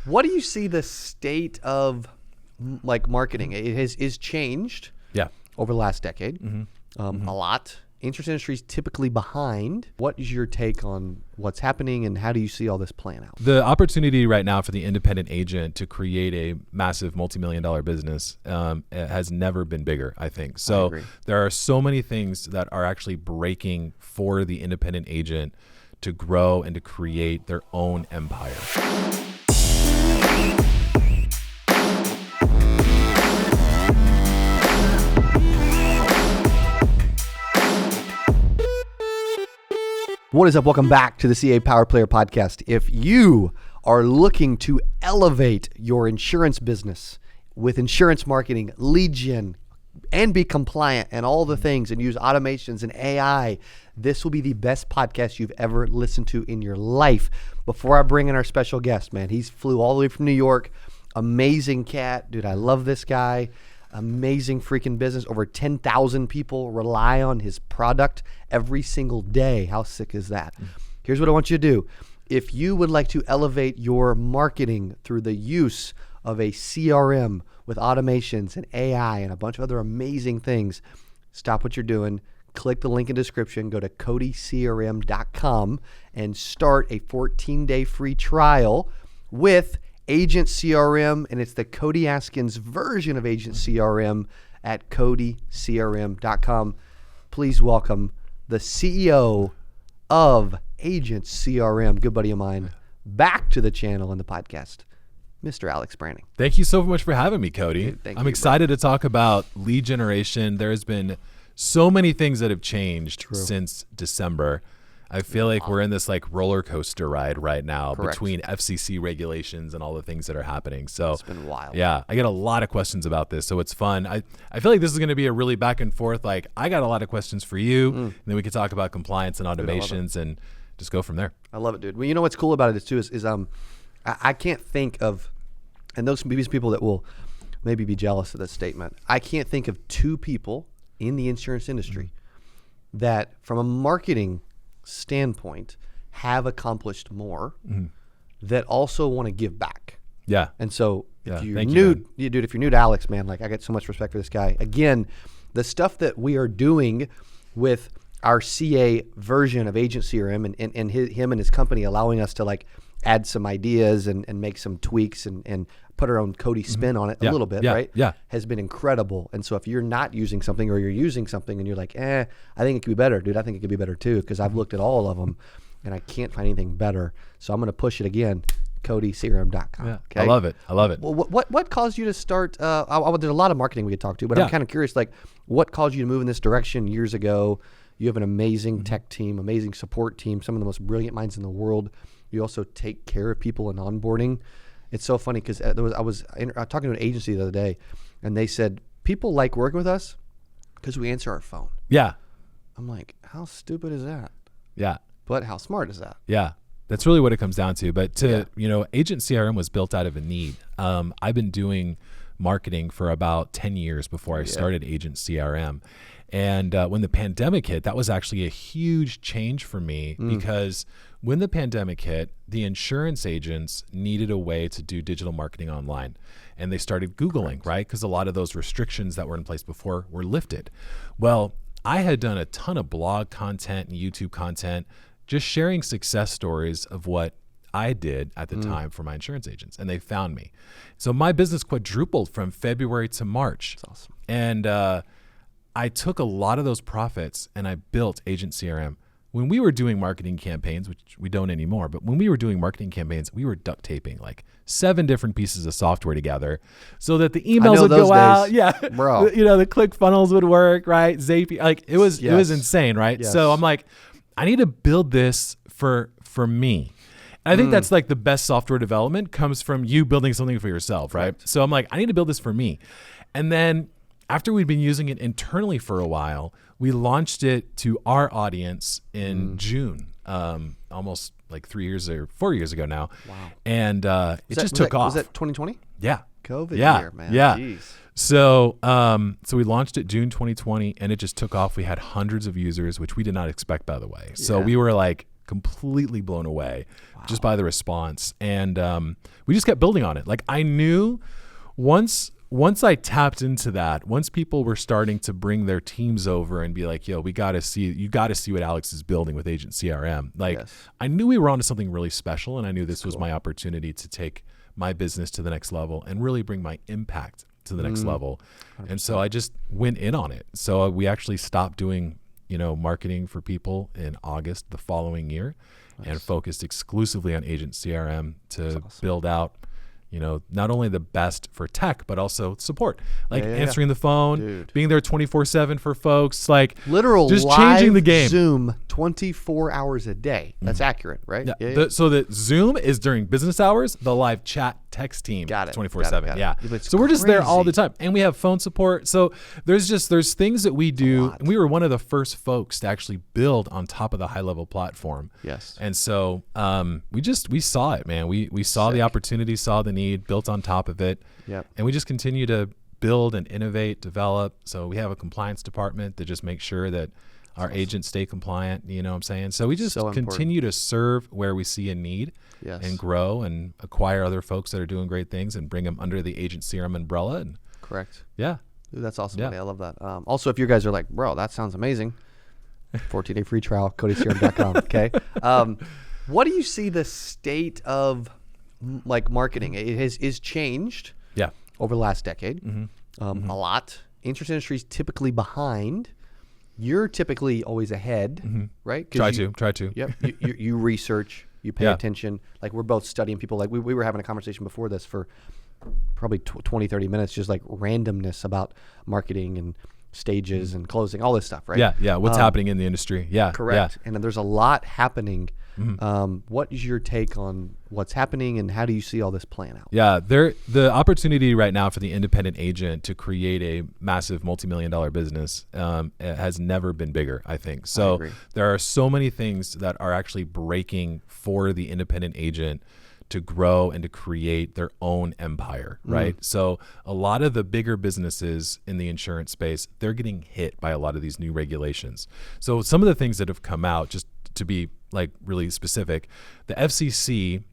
What do you see the state of like marketing? It is changed over the last decade a lot. Insurance industry is typically behind. What is your take on what's happening and how do you see all this playing out? The opportunity right now for the independent agent to create a massive multi-million-dollar business has never been bigger, I think. So there are so many things that are actually breaking for the independent agent to grow and to create their own empire. What is up? Welcome back to the CA Power Player Podcast. If you are looking to elevate your insurance business with insurance marketing, lead gen, and be compliant and all the things and use automations and AI, this will be the best podcast you've ever listened to in your life. Before I bring in our special guest, man, he's flew all the way from New York. Amazing cat. Dude, I love this guy. Amazing freaking business. Over 10,000 people rely on his product every single day. How sick is that? Here's what I want you to do. If you would like to elevate your marketing through the use of a CRM with automations and AI and a bunch of other amazing things, stop what you're doing. Click the link in the description. Go to codycrm.com and start a 14-day free trial with Agent CRM, and it's the Cody Askins version of Agent CRM at codycrm.com. Please welcome the CEO of Agent CRM, good buddy of mine, back to the channel and the podcast, Mr. Alex Branning. Thank you so much for having me, Cody. Dude, I'm excited to talk about lead generation. There has been so many things that have changed since December. I feel like we're in this like roller coaster ride right now between FCC regulations and all the things that are happening. So it's been wild. Yeah, I get a lot of questions about this, so it's fun. I feel like this is going to be a really back and forth. Like I got a lot of questions for you, and then we can talk about compliance and automations and just go from there. I love it, dude. Well, you know what's cool about it too is I can't think of, and those people that will maybe be jealous of this statement, I can't think of two people in the insurance industry that from a marketing standpoint have accomplished more that also want to give back. Yeah. And so if you're new to Alex, man, like I get so much respect for this guy. Again, the stuff that we are doing with our CA version of Agent CRM and him and his company allowing us to like add some ideas and make some tweaks and put our own Cody spin on it a little bit, right? Yeah. Has been incredible. And so if you're not using something or you're using something and you're like, I think it could be better, dude, I think it could be better too, because I've looked at all of them and I can't find anything better. So I'm going to push it again, codycrm.com. Yeah. Okay? I love it. Well, what caused you to start, there's a lot of marketing we could talk to, but I'm kind of curious, like what caused you to move in this direction years ago? You have an amazing tech team, amazing support team, some of the most brilliant minds in the world. You also take care of people in onboarding. It's so funny because I was talking to an agency the other day, and they said people like working with us because we answer our phone. Yeah. I'm like, how stupid is that? Yeah. But how smart is that? Yeah. That's really what it comes down to. But Agent CRM was built out of a need. I've been doing marketing for about 10 years before I started Agent CRM. And when the pandemic hit, that was actually a huge change for me because when the pandemic hit, the insurance agents needed a way to do digital marketing online. And they started Googling, right? Because a lot of those restrictions that were in place before were lifted. Well, I had done a ton of blog content and YouTube content, just sharing success stories of what I did at the time for my insurance agents. And they found me. So my business quadrupled from February to March. That's awesome. And I took a lot of those profits and I built Agent CRM. When we were doing marketing campaigns, which we don't anymore, but when we were doing marketing campaigns, we were duct taping like 7 different pieces of software together so that the emails would go out. Yeah. Bro. The click funnels would work, right? Zapier, like it was insane, right? Yes. So I'm like, I need to build this for me. And I think that's like the best software development comes from you building something for yourself, right? So I'm like, I need to build this for me. And then after we'd been using it internally for a while, we launched it to our audience in June, almost like 3 years or 4 years ago now. Wow. And it just took off. Was that 2020? Yeah. COVID year, man. Yeah. Jeez. So we launched it June 2020 and it just took off. We had hundreds of users, which we did not expect, by the way. So we were like completely blown away just by the response. And we just kept building on it. Like I knew once I tapped into that, once people were starting to bring their teams over and be like, yo, you got to see what Alex is building with Agent CRM. Like I knew we were onto something really special, and I knew this was my opportunity to take my business to the next level and really bring my impact to the next level. 100%. And so I just went in on it. So we actually stopped doing, marketing for people in August the following year and focused exclusively on Agent CRM to build out, not only the best for tech, but also support, like answering the phone, being there 24/7 for folks, like literal just live changing the game. Zoom 24 hours a day. That's accurate, right? So the Zoom is during business hours, the live chat text team 24/7. Yeah. So we're just there all the time, and we have phone support. So there's things that we do, and we were one of the first folks to actually build on top of the high level platform. Yes. And so we saw it, man. We saw the opportunity, saw the need, built on top of it. Yep. And we just continue to build and innovate, develop. So we have a compliance department that just makes sure that our agents stay compliant, you know what I'm saying? So we just continue to serve where we see a need and grow and acquire other folks that are doing great things and bring them under the Agent CRM umbrella. And correct. Yeah. Dude, that's awesome. I love that. Also, if you guys are like, bro, that sounds amazing, 14-day free trial, CodyCRM.com. Okay. What do you see the state of like marketing? It is changed over the last decade a lot. Insurance industry is typically behind. You're typically always ahead, right? Try to. Yep. You research, you pay attention. Like we're both studying people. Like we were having a conversation before this for probably 20, 30 minutes, just like randomness about marketing and stages and closing, all this stuff, right? Yeah. What's happening in the industry? Yeah. Correct. And there's a lot happening. What is your take on what's happening and how do you see all this playing out? Yeah, the opportunity right now for the independent agent to create a massive multi-million-dollar business has never been bigger, I think. So there are so many things that are actually breaking for the independent agent to grow and to create their own empire, right? So a lot of the bigger businesses in the insurance space, they're getting hit by a lot of these new regulations. So some of the things that have come out, just to be like really specific, the FCC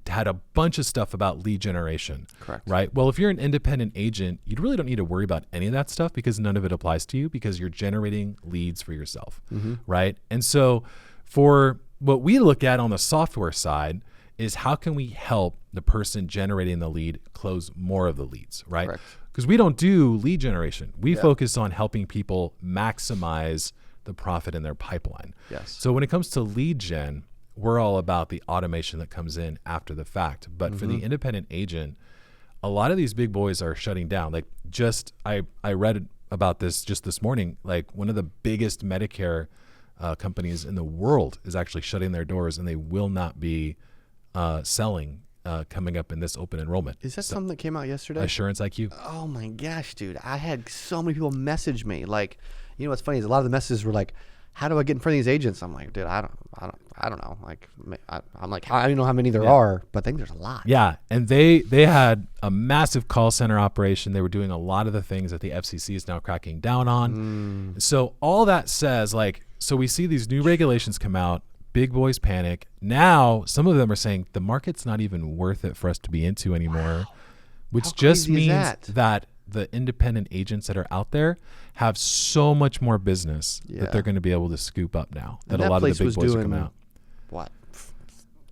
had a bunch of stuff about lead generation. Correct. Right? Well, if you're an independent agent, you really don't need to worry about any of that stuff because none of it applies to you because you're generating leads for yourself, right? And so for what we look at on the software side is how can we help the person generating the lead close more of the leads, right? Because we don't do lead generation. We focus on helping people maximize the profit in their pipeline. Yes. So when it comes to lead gen, we're all about the automation that comes in after the fact. But for the independent agent, a lot of these big boys are shutting down. Like I read about this just this morning, like one of the biggest Medicare companies in the world is actually shutting their doors and they will not be selling coming up in this open enrollment. Is that something that came out yesterday? Assurance IQ. Oh my gosh, dude. I had so many people message me. Like, you know what's funny is a lot of the messages were like, how do I get in front of these agents? I'm like, dude, I don't know. Like, I'm like, I don't know how many there are, but I think there's a lot. Yeah, and they had a massive call center operation. They were doing a lot of the things that the FCC is now cracking down on. So all that says, like, so we see these new regulations come out. Big boys panic. Now some of them are saying the market's not even worth it for us to be into anymore, which just means that the independent agents that are out there have so much more business that they're going to be able to scoop up now. That a lot of the big boys are coming out. What,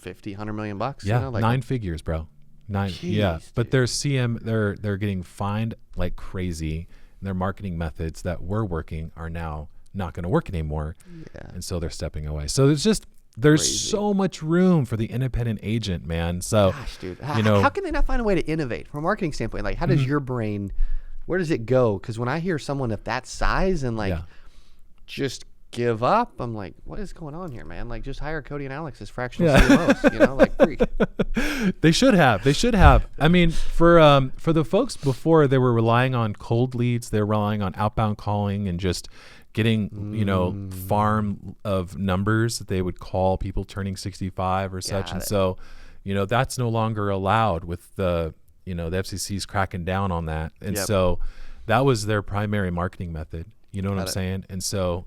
$50-100 million bucks? Yeah, you know, like 9 figures, bro. But their they're getting fined like crazy. And their marketing methods that were working are now not going to work anymore. And so they're stepping away. So there's crazy. So much room for the independent agent, man. So, gosh, dude, how can they not find a way to innovate from a marketing standpoint? Like, how does your brain, where does it go? Because when I hear someone of that size and like just give up, I'm like, what is going on here, man? Like, just hire Cody and Alex as fractional CMOs, you know, like freak. They should have. I mean, for the folks before, they were relying on cold leads. They're relying on outbound calling and just getting, farm of numbers that they would call people turning 65 or such. And so, that's no longer allowed with the FCC's cracking down on that. And so that was their primary marketing method. You know what I'm saying? And so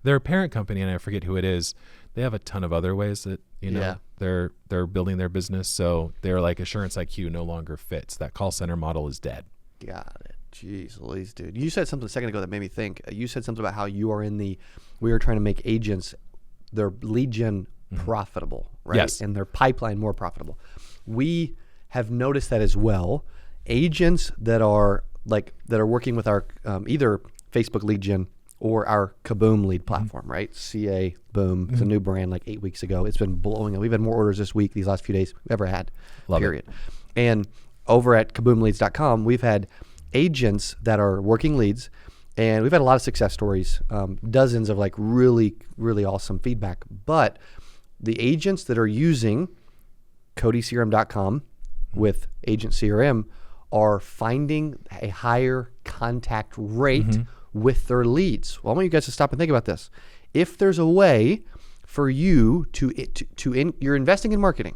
their parent company, and I forget who it is, they have a ton of other ways that, Yeah. they're building their business. So they're like, Assurance IQ no longer fits. That call center model is dead. Got it. Jeez Louise, dude. You said something a second ago that made me think. You said something about how you are we are trying to make agents, their lead gen profitable, right? Yes. And their pipeline more profitable. We have noticed that as well. Agents that are working with our either Facebook lead gen or our Kaboom lead platform, right? CA Boom. It's a new brand like 8 weeks ago. It's been blowing up. We've had more orders this week, these last few days we've ever had, period. And over at kaboomleads.com, we've had agents that are working leads, and we've had a lot of success stories, dozens of like really, really awesome feedback. But the agents that are using CodyCRM.com with Agent CRM are finding a higher contact rate with their leads. Well, I want you guys to stop and think about this. If there's a way for you you're investing in marketing,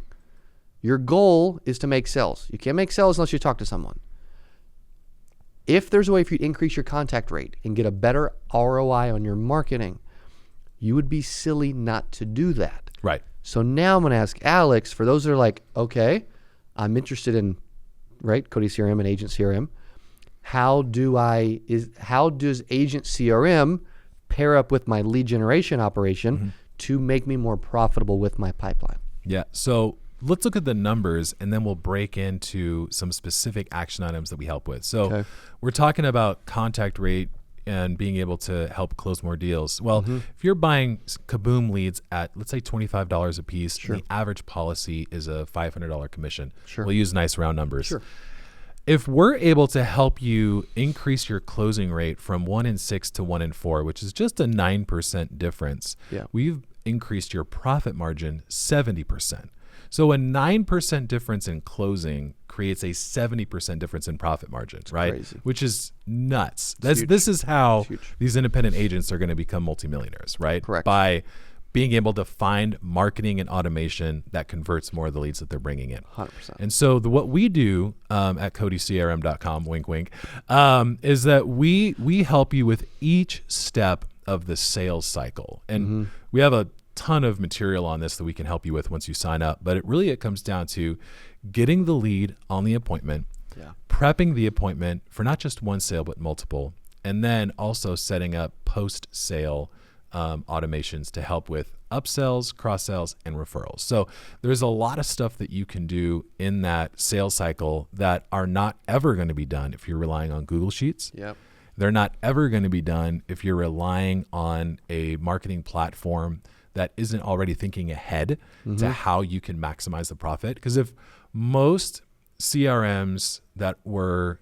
your goal is to make sales. You can't make sales unless you talk to someone. If there's a way for you to increase your contact rate and get a better ROI on your marketing, you would be silly not to do that. Right. So now I'm going to ask Alex, for those that are like, okay, I'm interested in, right, Cody CRM and Agent CRM. How does Agent CRM pair up with my lead generation operation to make me more profitable with my pipeline? Yeah. So let's look at the numbers, and then we'll break into some specific action items that we help with. So we're talking about contact rate and being able to help close more deals. Well, if you're buying Kaboom leads at, let's say, $25 a piece, the average policy is a $500 commission. We'll use nice round numbers. If we're able to help you increase your closing rate from 1 in 6 to 1 in 4, which is just a 9% difference, we've increased your profit margin 70%. So a 9% difference in closing creates a 70% difference in profit margin, right? Crazy. Which is nuts. This is how these independent agents are going to become multimillionaires, right? Correct. By being able to find marketing and automation that converts more of the leads that they're bringing in. 100%. And so what we do at CodyCRM.com, wink, wink, is that we help you with each step of the sales cycle. And we have a ton of material on this that we can help you with once you sign up. But it comes down to getting the lead on the appointment, prepping the appointment for not just one sale, but multiple, and then also setting up post-sale automations to help with upsells, cross-sells, and referrals. So there's a lot of stuff that you can do in that sales cycle that are not ever going to be done if you're relying on Google Sheets. They're not ever going to be done if you're relying on a marketing platform that isn't already thinking ahead to how you can maximize the profit. Because if most CRMs that were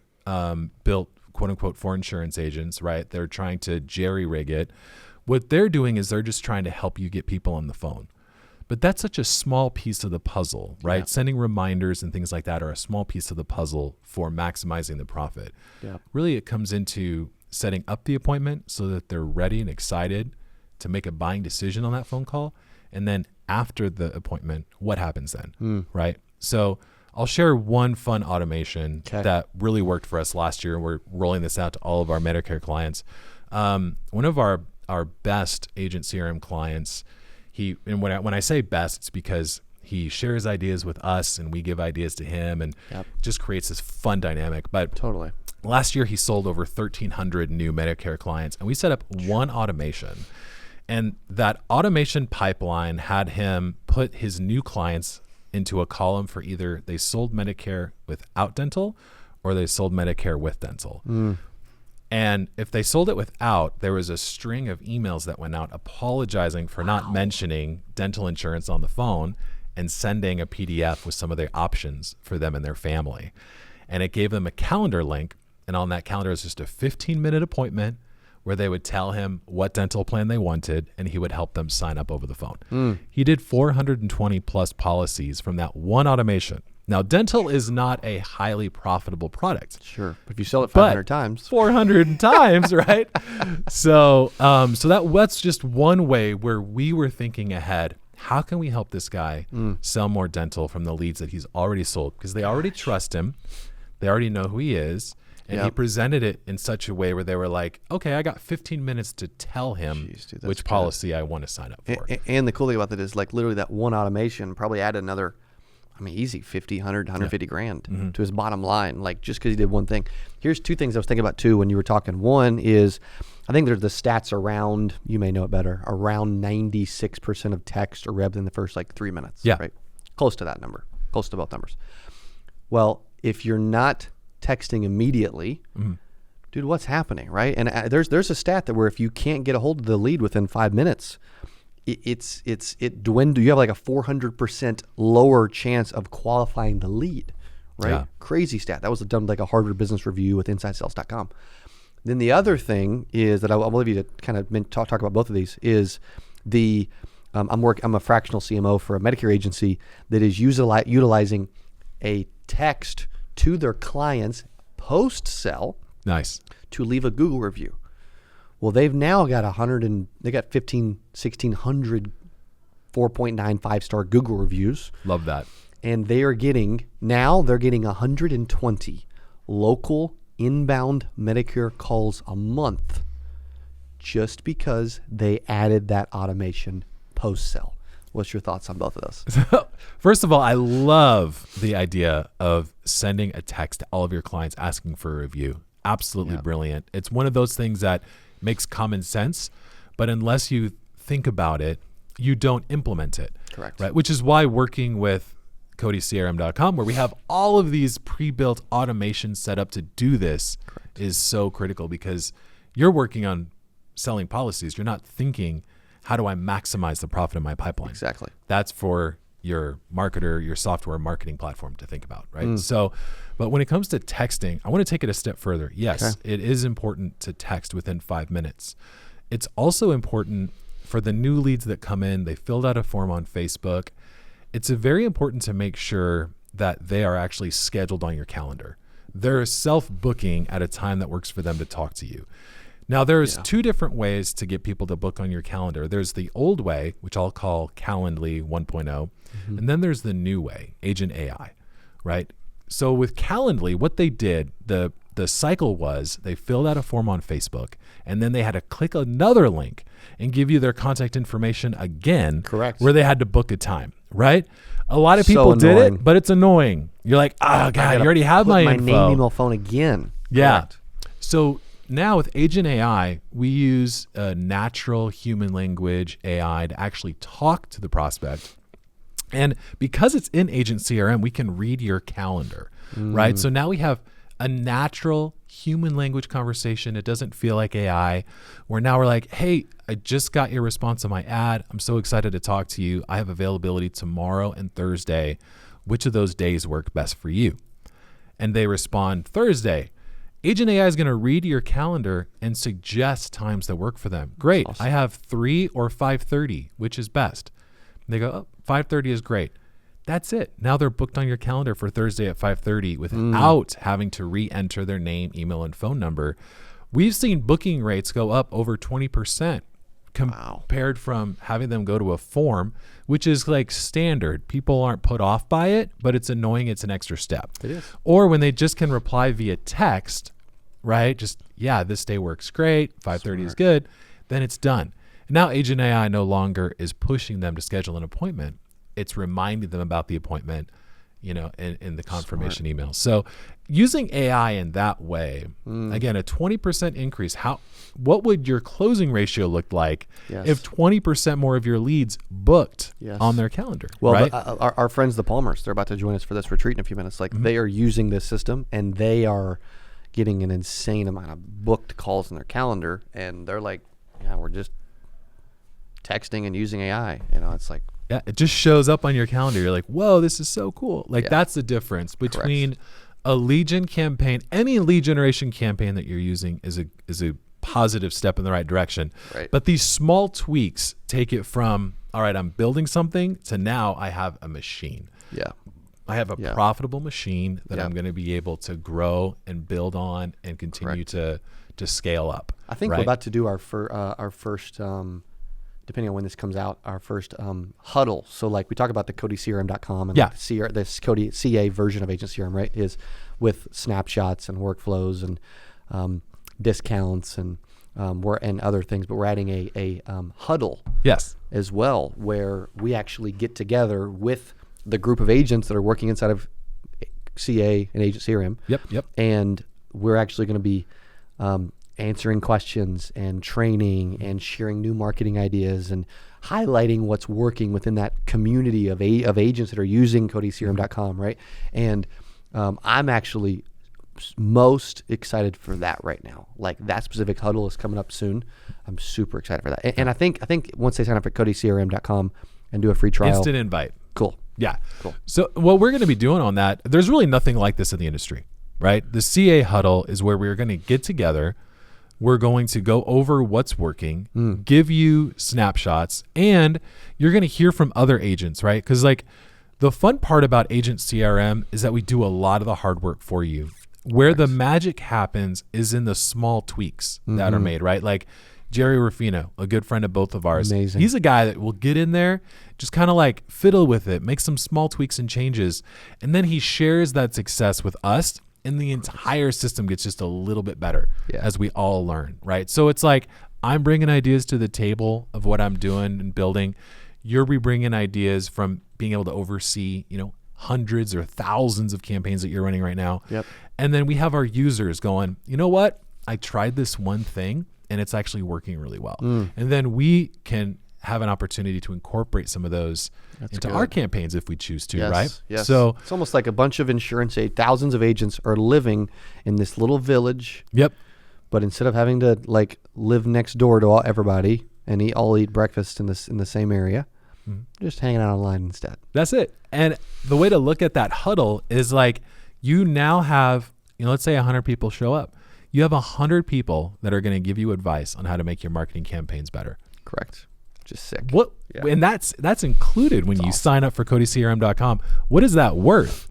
built, quote unquote, for insurance agents, right, they're trying to jerry rig it, what they're doing is they're just trying to help you get people on the phone. But that's such a small piece of the puzzle, right? Sending reminders and things like that are a small piece of the puzzle for maximizing the profit. Really, it comes into setting up the appointment so that they're ready and excited to make a buying decision on that phone call. And then after the appointment, what happens then, right? So I'll share one fun automation that really worked for us last year. We're rolling this out to all of our Medicare clients. One of our best Agent CRM clients, when I say best, it's because he shares ideas with us and we give ideas to him, and just creates this fun dynamic. But last year he sold over 1,300 new Medicare clients, and we set up one automation. And that automation pipeline had him put his new clients into a column for either they sold Medicare without dental or they sold Medicare with dental. And if they sold it without, there was a string of emails that went out apologizing for not mentioning dental insurance on the phone and sending a PDF with some of the options for them and their family. And it gave them a calendar link. And on that calendar is just a 15-minute appointment where they would tell him what dental plan they wanted, and he would help them sign up over the phone. He did 420 plus policies from that one automation. Now, dental is not a highly profitable product. But if you sell it 500 times. 400 times, right? So that's just one way where we were thinking ahead. How can we help this guy sell more dental from the leads that he's already sold? Because they already trust him. They already know who he is. And he presented it in such a way where they were like, okay, I got 15 minutes to tell him which policy I want to sign up for. And the cool thing about that is like literally that one automation probably added another, easy 50, 100, 150 grand to his bottom line, like just because he did one thing. Here's two things I was thinking about too when you were talking. One is, I think there's the stats around, you may know it better, around 96% of text are read in the first like 3 minutes. Yeah. Right? Close to that number, close to both numbers. Well, if you're not texting immediately, dude, what's happening, right? And there's a stat that where if you can't get a hold of the lead within 5 minutes, it dwindles. You have like a 400% lower chance of qualifying the lead, right? Yeah. Crazy stat. That was done like a Harvard Business Review with InsideSales.com. Then the other thing is that I will leave you to kind of talk about both of these is the I'm a fractional CMO for a Medicare agency that is utilizing a text to their clients post-sell to leave a Google review. Well, they've now got 1,600 4.9 5-star Google reviews. Love that. And they're getting 120 local inbound Medicare calls a month just because they added that automation post-sell. What's your thoughts on both of those? First of all, I love the idea of sending a text to all of your clients asking for a review. Absolutely brilliant. It's one of those things that makes common sense, but unless you think about it, you don't implement it. Correct. Right? Which is why working with CodyCRM.com, where we have all of these pre-built automations set up to do this, is so critical because you're working on selling policies. You're not thinking, how do I maximize the profit of my pipeline? Exactly. That's for your marketer, your software marketing platform to think about, right? So, but when it comes to texting, I want to take it a step further. Yes, it is important to text within 5 minutes. It's also important for the new leads that come in, they filled out a form on Facebook. It's very important to make sure that they are actually scheduled on your calendar. They're self-booking at a time that works for them to talk to you. Now, there's two different ways to get people to book on your calendar. There's the old way, which I'll call Calendly 1.0, and then there's the new way, Agent AI, right? So with Calendly, what they did, the cycle was they filled out a form on Facebook, and then they had to click another link and give you their contact information again, where they had to book a time, right? A lot of people did it, but it's annoying. You're like, oh, God, you already have my info. name, email, phone again. Yeah. Correct. So now with Agent AI, we use a natural human language AI to actually talk to the prospect. And because it's in Agent CRM, we can read your calendar, right? So now we have a natural human language conversation. It doesn't feel like AI, where now we're like, hey, I just got your response on my ad. I'm so excited to talk to you. I have availability tomorrow and Thursday. Which of those days work best for you? And they respond Thursday. Agent AI is going to read your calendar and suggest times that work for them. Great. Awesome. I have 3 or 5:30, which is best. And they go, oh, 5:30 is great. That's it. Now they're booked on your calendar for Thursday at 5:30 without having to re-enter their name, email, and phone number. We've seen booking rates go up over 20% compared from having them go to a form, which is like standard. People aren't put off by it, but it's annoying. It's an extra step. It is. Or when they just can reply via text, right? Just, yeah, this day works great. 5:30 is good. Then it's done. And now Agent AI no longer is pushing them to schedule an appointment. It's reminding them about the appointment, in the confirmation email. So using AI in that way, again, a 20% increase. What would your closing ratio look like if 20% more of your leads booked on their calendar? Well, right? Our friends, the Palmers, they're about to join us for this retreat in a few minutes. Like they are using this system and they are getting an insane amount of booked calls in their calendar. And they're like, yeah, we're just texting and using AI. It's like, yeah, it just shows up on your calendar. You're like, whoa, this is so cool. That's the difference between a lead gen campaign. Any lead generation campaign that you're using is a positive step in the right direction. Right. But these small tweaks take it from, all right, I'm building something, to now I have a machine. Yeah. I have a profitable machine that I'm going to be able to grow and build on and continue to scale up. I think we're about to do our first depending on when this comes out, our first huddle. So like we talk about the CodyCRM.com and Yeah. like this Cody CA version of Agent CRM, right, is with snapshots and workflows and discounts and other things. But we're adding a huddle Yes. as well, where we actually get together with the group of agents that are working inside of CA and Agent CRM. Yep. And we're actually going to be answering questions and training and sharing new marketing ideas and highlighting what's working within that community of agents that are using CodyCRM.com, right? And I'm actually most excited for that right now. Like that specific huddle is coming up soon. I'm super excited for that. And I think once they sign up at CodyCRM.com and do a free trial, Instant invite. cool. Yeah. Cool. So what we're going to be doing on that, there's really nothing like this in the industry, right? The CA huddle is where we're going to get together. We're going to go over what's working, give you snapshots, and you're going to hear from other agents, right? Because like the fun part about Agent CRM is that we do a lot of the hard work for you. Where the magic happens is in the small tweaks that are made, right? Like Jerry Ruffino, a good friend of both of ours. Amazing. He's a guy that will get in there, just kind of like fiddle with it, make some small tweaks and changes, and then he shares that success with us, and the entire system gets just a little bit better as we all learn, right? So it's like I'm bringing ideas to the table of what I'm doing and building. You're bringing ideas from being able to oversee, hundreds or thousands of campaigns that you're running right now. Yep. And then we have our users going, you know what? I tried this one thing and it's actually working really well. And then we can have an opportunity to incorporate some of those into our campaigns if we choose to, right? Yes. So it's almost like a bunch of thousands of agents are living in this little village. Yep. But instead of having to like live next door to everybody and all eat breakfast in the same area, just hanging out online instead. That's it. And the way to look at that huddle is like you now have, let's say 100 people show up. You have 100 people that are going to give you advice on how to make your marketing campaigns better. Correct. Just sick. What? Yeah. And that's included when you sign up for CodyCRM.com. What is that worth?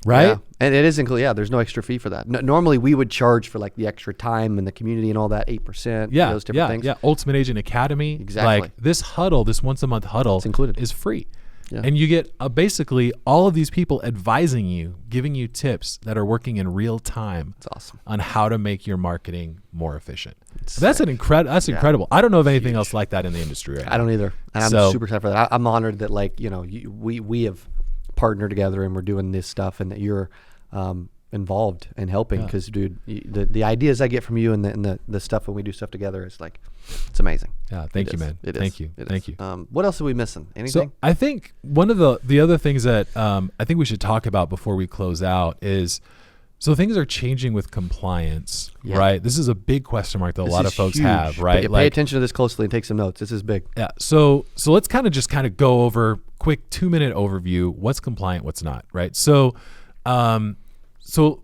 Right? Yeah. And it is included. Yeah, there's no extra fee for that. Normally we would charge for like the extra time and the community and all that, 8%. Those different things. Yeah. Ultimate Agent Academy. Exactly. Like this huddle, this once a month huddle is free. Yeah. And you get basically all of these people advising you, giving you tips that are working in real time. That's awesome. On how to make your marketing more efficient. That's incredible. I don't know of anything else like that in the industry right now. I don't either. And I'm super excited for that. I'm honored that we have partnered together and we're doing this stuff and that you're involved in helping because dude, the ideas I get from you and the stuff when we do stuff together is like, it's amazing. Yeah. Thank you, man. Thank you. What else are we missing? Anything? So I think one of the other things that I think we should talk about before we close out is, so things are changing with compliance, right? This is a big question mark that a lot of folks have, right? Pay attention to this closely and take some notes. This is big. Yeah. So let's kind of go over quick 2-minute overview. What's compliant? What's not, right? So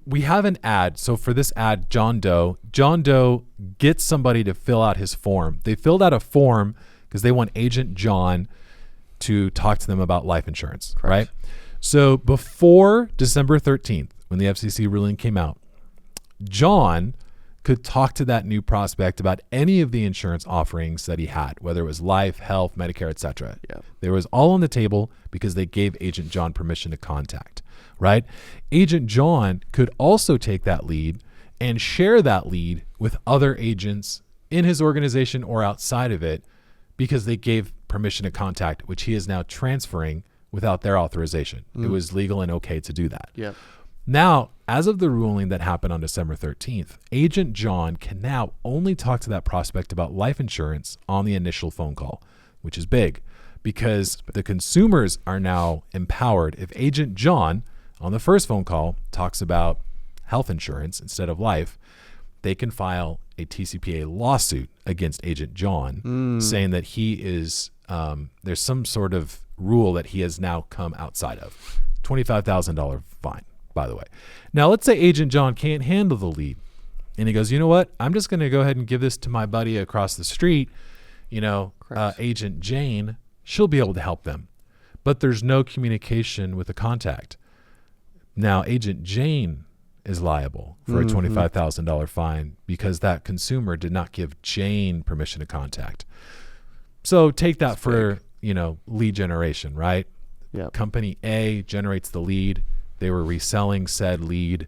we have an ad. So for this ad, John Doe gets somebody to fill out his form. They filled out a form because they want Agent John to talk to them about life insurance, right? So before December 13th, when the FCC ruling came out, John could talk to that new prospect about any of the insurance offerings that he had, whether it was life, health, Medicare, etc. There was all on the table because they gave Agent John permission to contact, right? Agent John could also take that lead and share that lead with other agents in his organization or outside of it because they gave permission to contact, which he is now transferring without their authorization. It was legal and okay to do that. Yeah. Now, as of the ruling that happened on December 13th, Agent John can now only talk to that prospect about life insurance on the initial phone call, which is big because the consumers are now empowered. If Agent John on the first phone call talks about health insurance instead of life, they can file a TCPA lawsuit against Agent John saying that he is, there's some sort of rule that he has now come outside of. $25,000 fine, by the way. Now, let's say Agent John can't handle the lead. And he goes, you know what? I'm just going to go ahead and give this to my buddy across the street, Agent Jane. She'll be able to help them. But there's no communication with the contact. Now, Agent Jane is liable for a $25,000 fine because that consumer did not give Jane permission to contact. So take that for, lead generation, right? Yeah. Company A generates the lead. They were reselling said lead,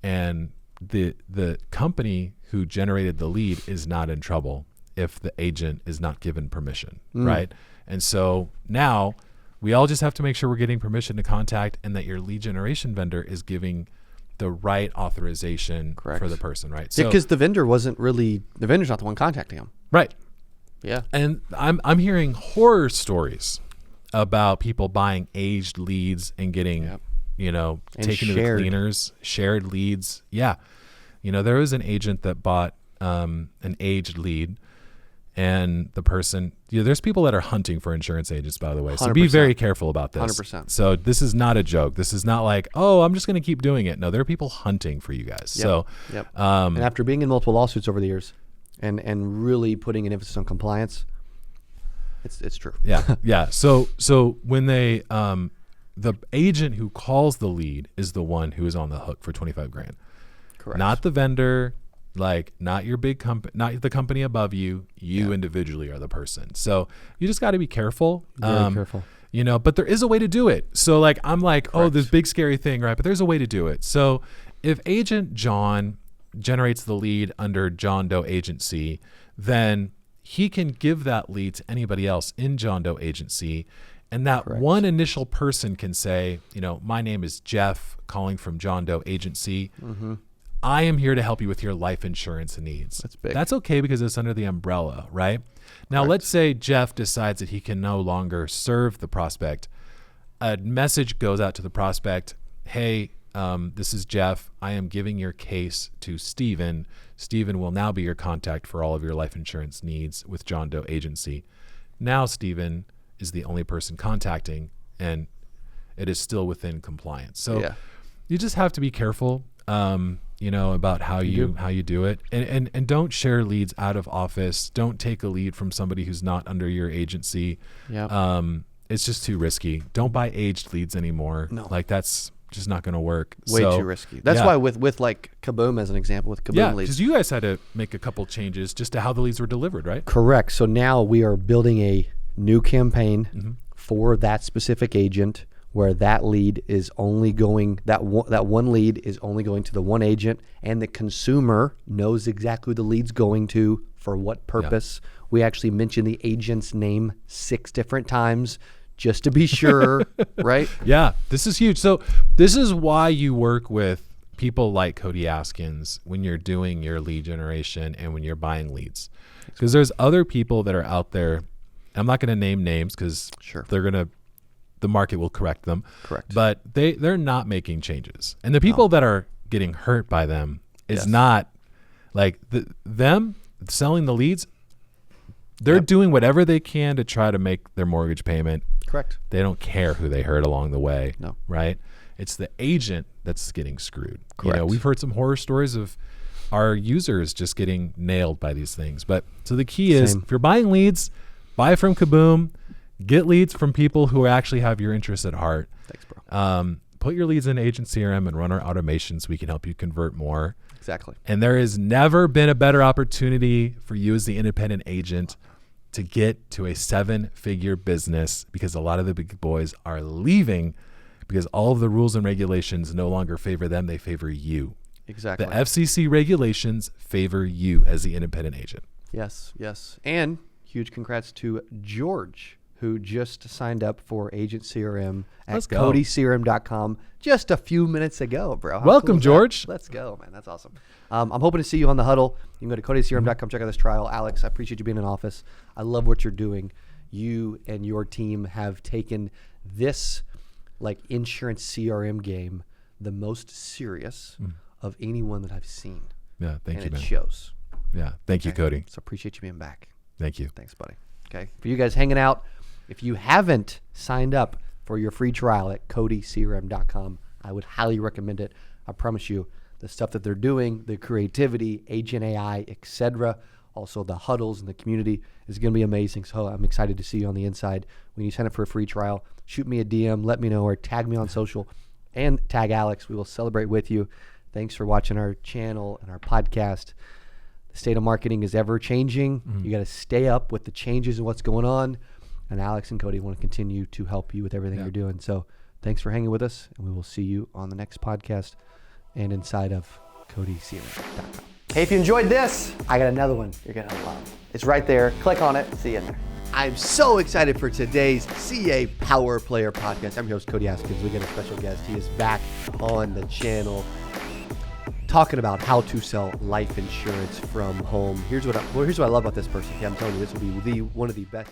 and the company who generated the lead is not in trouble if the agent is not given permission, right? And so now we all just have to make sure we're getting permission to contact, and that your lead generation vendor is giving the right authorization for the person, right? So, because the vendor's not the one contacting them. Right. Yeah. And I'm hearing horror stories about people buying aged leads and getting, taken to the cleaners, shared leads. Yeah. There was an agent that bought an aged lead, and the person, there's people that are hunting for insurance agents, by the way. So 100%. be very careful about this. 100%. So this is not a joke. This is not like, oh, I'm just going to keep doing it. No, there are people hunting for you guys. Yep. So, and after being in multiple lawsuits over the years and really putting an emphasis on compliance, it's true. Yeah. Yeah. So when they, the agent who calls the lead is the one who is on the hook for $25,000. Correct. Not the vendor, not your big company, not the company above you. You individually are the person. So you just got to be careful. Very careful. But there is a way to do it. So I'm like, Correct. oh, this big scary thing, right? But there's a way to do it. So if Agent John generates the lead under John Doe Agency, then he can give that lead to anybody else in John Doe Agency. And that Correct. one initial person can say, my name is Jeff, calling from John Doe Agency. Mm-hmm. I am here to help you with your life insurance needs. That's big. That's okay because it's under the umbrella, right? Now, Correct. let's say Jeff decides that he can no longer serve the prospect. A message goes out to the prospect, hey, this is Jeff. I am giving your case to Steven. Steven will now be your contact for all of your life insurance needs with John Doe Agency. Now Steven is the only person contacting, and it is still within compliance. So you just have to be careful, about how you do it, and don't share leads out of office. Don't take a lead from somebody who's not under your agency. Yeah. It's just too risky. Don't buy aged leads anymore. No. That's just not going to work. Way too risky. That's why with Kaboom as an example, with Kaboom leads. Because you guys had to make a couple changes just to how the leads were delivered, right? Correct. So now we are building a new campaign for that specific agent, where that lead is only going, that one lead is only going to the one agent, and the consumer knows exactly who the lead's going to for what purpose. Yeah. We actually mention the agent's name 6 different times just to be sure, right? Yeah, this is huge. So this is why you work with people like Cody Askins when you're doing your lead generation and when you're buying leads. Because there's other people that are out there. I'm not going to name names because the market will correct them. Correct. But they're not making changes. And the people that are getting hurt by them is not like them selling the leads. They're doing whatever they can to try to make their mortgage payment. Correct. They don't care who they hurt along the way. No. Right? It's the agent that's getting screwed. Correct. We've heard some horror stories of our users just getting nailed by these things. But so the key is, if you're buying leads, buy from Kaboom. Get leads from people who actually have your interests at heart. Thanks, bro. Put your leads in Agent CRM and run our automation so we can help you convert more. Exactly. And there has never been a better opportunity for you as the independent agent to get to a 7-figure business, because a lot of the big boys are leaving because all of the rules and regulations no longer favor them. They favor you. Exactly. The FCC regulations favor you as the independent agent. Yes, yes. And huge congrats to George, who just signed up for Agent CRM at CodyCRM.com just a few minutes ago, bro. Welcome, George. Let's go, man. That's awesome. I'm hoping to see you on the huddle. You can go to CodyCRM.com, check out this trial. Alex, I appreciate you being in office. I love what you're doing. You and your team have taken this insurance CRM game the most serious of anyone that I've seen. Yeah, thank you, man. And it shows. Yeah, thank you, Cody. So appreciate you being back. Thank you. Thanks, buddy. Okay. For you guys hanging out, if you haven't signed up for your free trial at CodyCRM.com, I would highly recommend it. I promise you, the stuff that they're doing, the creativity, Agent AI, etc., also the huddles in the community is going to be amazing. So I'm excited to see you on the inside. When you sign up for a free trial, shoot me a DM, let me know, or tag me on social and tag Alex. We will celebrate with you. Thanks for watching our channel and our podcast. The state of marketing is ever changing. Mm-hmm. You got to stay up with the changes and what's going on. And Alex and Cody want to continue to help you with everything you're doing. So thanks for hanging with us, and we will see you on the next podcast and inside of CodyCRM.com. Hey, if you enjoyed this, I got another one you're going to love. It's right there. Click on it. See you in there. I'm so excited for today's CA Power Player podcast. I'm your host, Cody Askins. We got a special guest. He is back on the channel talking about how to sell life insurance from home. Here's what I love about this person. Okay, I'm telling you, this will be one of the best.